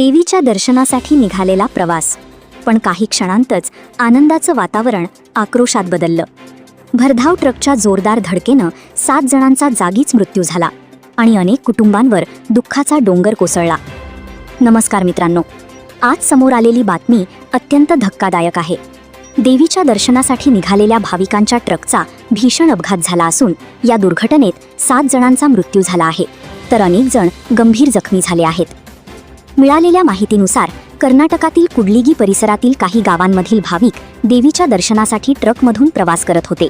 देवीच्या दर्शनासाठी निघालेला प्रवास, पण काही क्षणांतच आनंदाचं वातावरण आक्रोशात बदललं. भरधाव ट्रकच्या जोरदार धडकेनं 7 जणांचा जागीच मृत्यू झाला आणि अनेक कुटुंबांवर दुःखाचा डोंगर कोसळला. नमस्कार मित्रांनो, आज समोर आलेली बातमी अत्यंत धक्कादायक आहे. देवीच्या दर्शनासाठी निघालेल्या भाविकांच्या ट्रकचा भीषण अपघात झाला असून या दुर्घटनेत 7 जणांचा मृत्यू झाला आहे, तर अनेक जण गंभीर जखमी झाले आहेत. मिळालेल्या माहितीनुसार कर्नाटकातील कुडलिगी परिसरातील काही गावांमधील भाविक देवीच्या दर्शनासाठी ट्रकमधून प्रवास करत होते.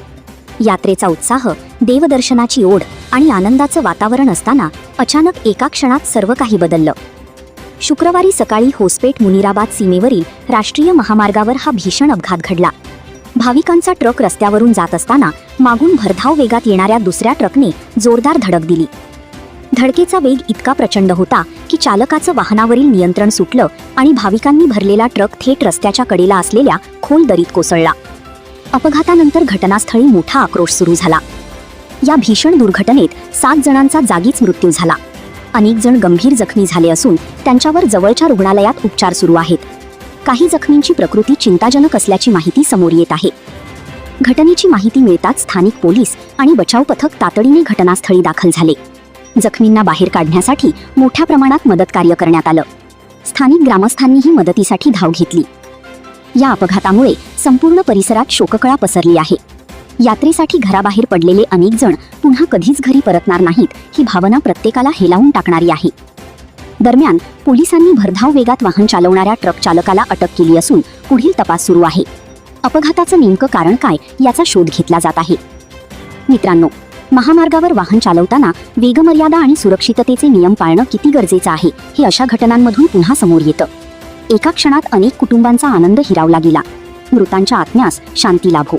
यात्रेचा उत्साह, देवदर्शनाची ओढ आणि आनंदाचं वातावरण असताना अचानक एका क्षणात सर्व काही बदललं. शुक्रवारी सकाळी होसपेट मुनिराबाद सीमेवरील राष्ट्रीय महामार्गावर हा भीषण अपघात घडला. भाविकांचा ट्रक रस्त्यावरून जात असताना मागून भरधाव वेगात येणाऱ्या दुसऱ्या ट्रकने जोरदार धडक दिली. धडकेचा वेग इतका प्रचंड होता की चालकाचं वाहनावरील नियंत्रण सुटलं आणि भाविकांनी भरलेला ट्रक थेट रस्त्याच्या कडेला असलेल्या खोल दरीत कोसळला. अपघातानंतर घटनास्थळी मोठा आक्रोश सुरू झाला. या भीषण दुर्घटनेत 7 जणांचा जागीच मृत्यू झाला. अनेक जण गंभीर जखमी झाले असून त्यांच्यावर जवळच्या रुग्णालयात उपचार सुरू आहेत. काही जखमींची प्रकृती चिंताजनक असल्याची माहिती समोर येत आहे. घटनेची माहिती मिळताच स्थानिक पोलीस आणि बचाव पथक तातडीने घटनास्थळी दाखल झाले. जखमींना बाहेर काढण्यासाठी मोठ्या प्रमाणात मदतकार्य करण्यात आलं. स्थानिक ग्रामस्थांनीही मदतीसाठी धाव घेतली. या अपघातामुळे संपूर्ण परिसरात शोककळा पसरली आहे. यात्रेसाठी घराबाहेर पडलेले अनेक जण पुन्हा कधीच घरी परतणार नाहीत ही भावना प्रत्येकाला हेलावून टाकणारी आहे. दरम्यान पोलिसांनी भरधाव वेगात वाहन चालवणाऱ्या ट्रक चालकाला अटक केली असून पुढील तपास सुरू आहे. अपघाताचं नेमकं कारण काय याचा शोध घेतला जात आहे. मित्रांनो, महामार्गावर वाहन चालवताना वेगमर्यादा आणि सुरक्षिततेचे नियम पाळणं किती गरजेचं आहे हे अशा घटनांमधून पुन्हा समोर येतं. एका क्षणात अनेक कुटुंबांचा आनंद हिरावला गेला. मृतांच्या आत्म्यास शांती लाभो.